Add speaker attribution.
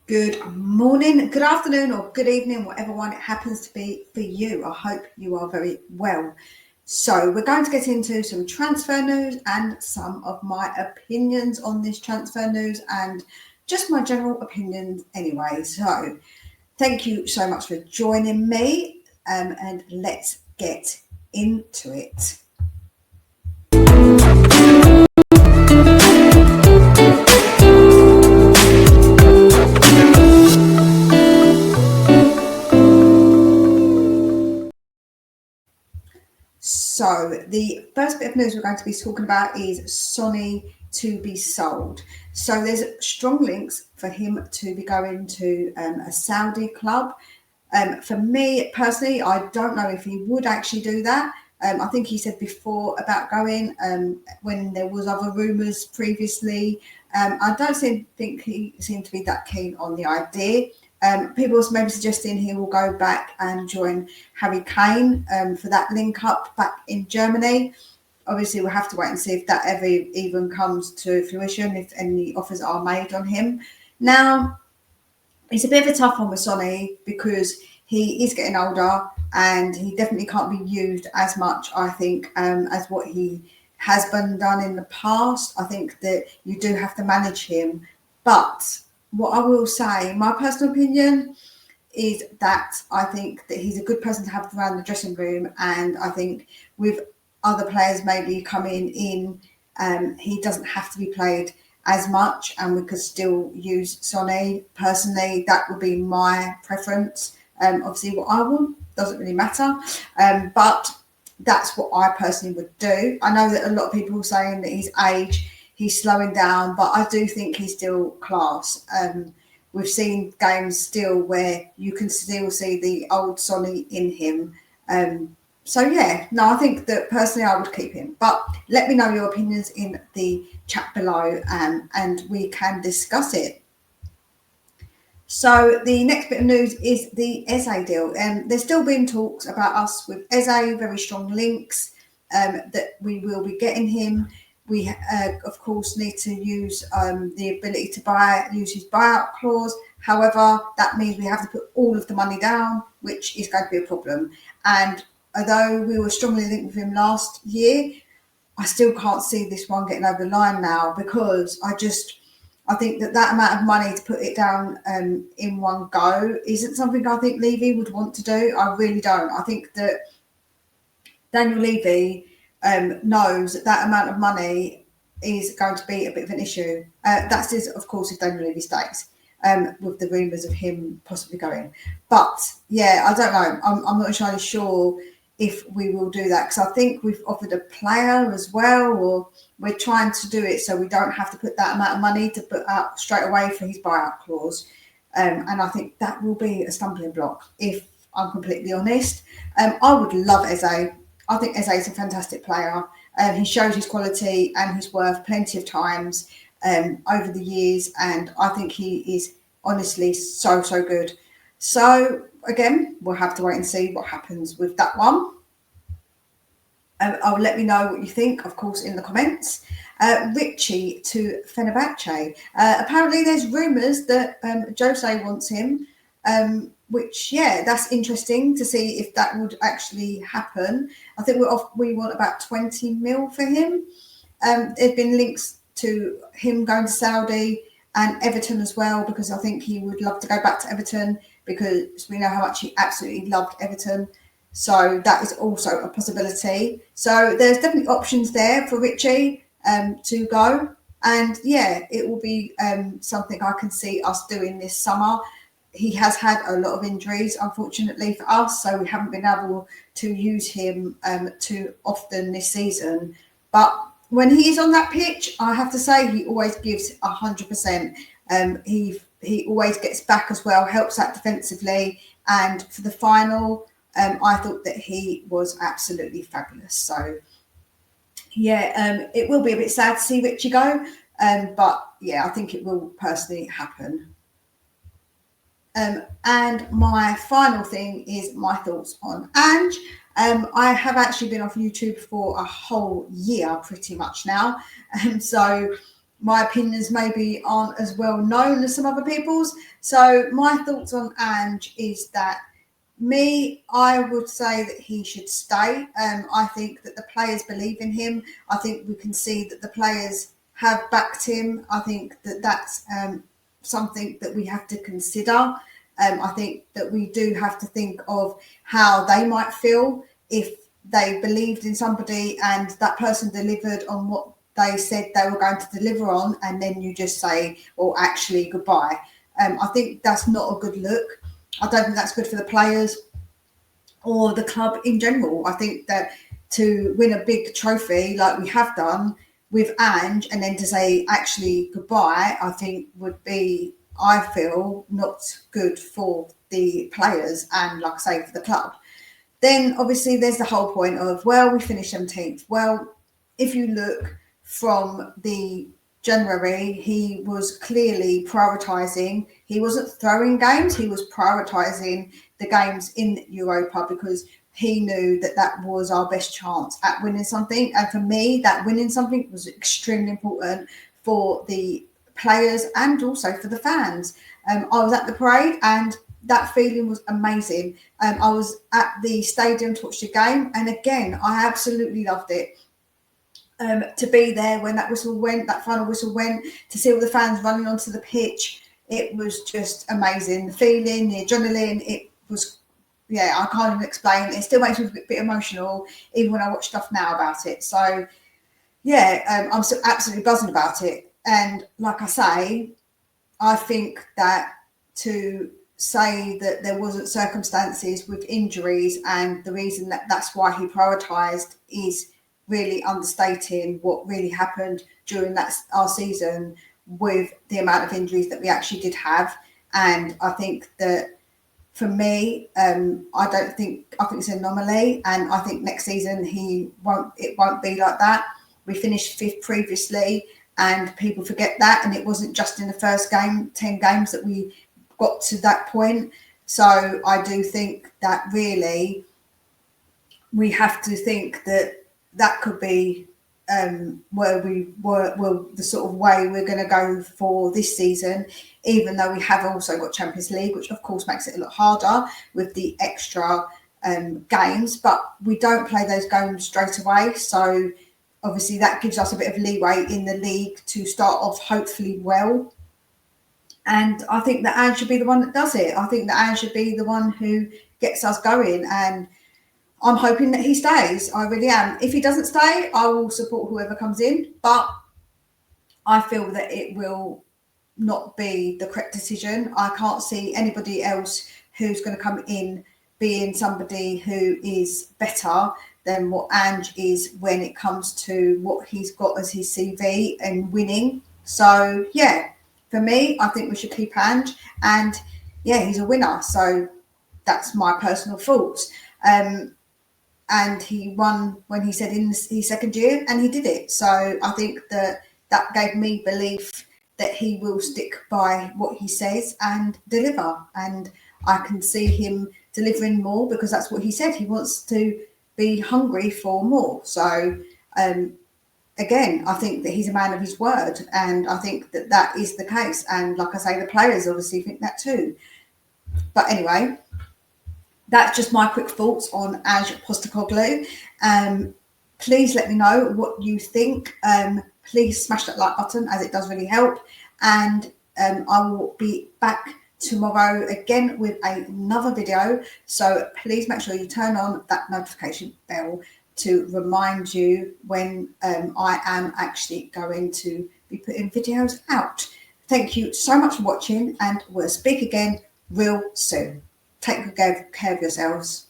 Speaker 1: Good morning, good afternoon, or good evening, whatever one it happens to be for you. I hope you are very well. So, we're going to get into some transfer news and some of my opinions on this transfer news and just my general opinions anyway. So, thank you so much for joining me, and let's get into it. So the first bit of news we're going to be talking about is Sonny to be sold. So there's strong links for him to be going to a Saudi club. For me personally, I don't know if he would actually do that. I think he said before about going when there was other rumours previously. I don't think he seemed to be that keen on the idea. People also maybe suggesting he will go back and join Harry Kane for that link up back in Germany. Obviously, we'll have to wait and see if that ever even comes to fruition, if any offers are made on him. Now, it's a bit of a tough one with Sonny because he is getting older and he definitely can't be used as much, I think, as what he has been done in the past. I think that you do have to manage him. But what I will say, my personal opinion, is that I think that he's a good person to have around the dressing room. And I think with other players maybe coming in, he doesn't have to be played as much and we could still use Sonny. Personally, that would be my preference. Obviously, what I want doesn't really matter. But that's what I personally would do. I know that a lot of people are saying that his age, he's slowing down, but I do think he's still class. We've seen games still where you can still see the old Sonny in him. I think that personally I would keep him. But let me know your opinions in the chat below and we can discuss it. So the next bit of news is the Eze deal. There's still been talks about us with Eze, very strong links that we will be getting him. We, of course, need to use the ability to use his buyout clause. However, that means we have to put all of the money down, which is going to be a problem. And although we were strongly linked with him last year, I still can't see this one getting over the line now because I think that amount of money to put it down in one go isn't something I think Levy would want to do. I really don't. I think that Daniel Levy knows that amount of money is going to be a bit of an issue. That is, of course, if Daniel Levy stays, with the rumours of him possibly going. But yeah, I don't know. I'm not entirely sure if we will do that because I think we've offered a player as well, or we're trying to do it so we don't have to put that amount of money to put out straight away for his buyout clause. And I think that will be a stumbling block if I'm completely honest. I would love Eze. I think Eze is a fantastic player. He shows his quality and his worth plenty of times over the years, and I think he is honestly so good. So again, we'll have to wait and see what happens with that one. I'll let me know what you think, of course, in the comments. Richie to Fenerbahce. Apparently, there's rumours that Jose wants him. Which, yeah, that's interesting to see if that would actually happen. I think we want about 20 mil for him. There's been links to him going to Saudi and Everton as well, because I think he would love to go back to Everton because we know how much he absolutely loved Everton. So that is also a possibility. So there's definitely options there for Richie to go. And yeah, it will be something I can see us doing this summer. He has had a lot of injuries, unfortunately for us, so we haven't been able to use him too often this season. But when he's on that pitch, I have to say he always gives 100%. He always gets back as well, helps out defensively. And for the final, I thought that he was absolutely fabulous. So, yeah, it will be a bit sad to see Richie go. But, yeah, I think it will personally happen. And my final thing is my thoughts on Ange. I have actually been off YouTube for a whole year pretty much now. So my opinions maybe aren't as well known as some other people's. So my thoughts on Ange is that I would say that he should stay. I think that the players believe in him. I think we can see that the players have backed him. I think that that's something that we have to consider. I think that we do have to think of how they might feel if they believed in somebody and that person delivered on what they said they were going to deliver on, and then you just say, well, actually, goodbye. I think that's not a good look. I don't think that's good for the players or the club in general. I think that to win a big trophy like we have done with Ange and then to say actually goodbye, I think would be, I feel, not good for the players and, like I say, for the club. Then obviously there's the whole point of, well, we finished 17th. Well, if you look from the January, he was clearly prioritising. He wasn't throwing games, he was prioritising the games in Europa because he knew that that was our best chance at winning something. And for me, that winning something was extremely important for the players and also for the fans. I was at the parade and that feeling was amazing. I was at the stadium to watch the game, and again, I absolutely loved it. To be there when that whistle went, that final whistle went, to see all the fans running onto the pitch, it was just amazing. The feeling, the adrenaline, it was, yeah, I can't even explain. It still makes me a bit emotional, even when I watch stuff now about it. So, yeah, I'm still absolutely buzzing about it. And like I say, I think that to say that there wasn't circumstances with injuries and the reason that that's why he prioritised is really understating what really happened during that our season with the amount of injuries that we actually did have. And I think that for me, I think it's an anomaly, and I think next season it won't be like that. We finished 5th previously, and people forget that, and it wasn't just in the first 10 games that we got to that point. So I do think that really we have to think that could be where we were, well, the sort of way we're going to go for this season, even though we have also got Champions League, which of course makes it a lot harder with the extra games, but we don't play those games straight away. So obviously that gives us a bit of leeway in the league to start off hopefully well. And I think that Ange should be the one that does it. I think that Ange should be the one who gets us going, and I'm hoping that he stays. I really am. If he doesn't stay, I will support whoever comes in, but I feel that it will not be the correct decision. I can't see anybody else who's going to come in being somebody who is better than what Ange is when it comes to what he's got as his CV and winning. So, yeah, for me, I think we should keep Ange, and yeah, he's a winner. So that's my personal thoughts. And he won when he said in his second year, and he did it. So I think that gave me belief that he will stick by what he says and deliver. And I can see him delivering more because that's what he said. He wants to be hungry for more. So again, I think that he's a man of his word, and I think that that is the case. And like I say, the players obviously think that too. But anyway, that's just my quick thoughts on Ange Postecoglou. Please let me know what you think. Please smash that like button, as it does really help. And I will be back tomorrow again with another video. So please make sure you turn on that notification bell to remind you when I am actually going to be putting videos out. Thank you so much for watching, and we'll speak again real soon. Take good care of yourselves.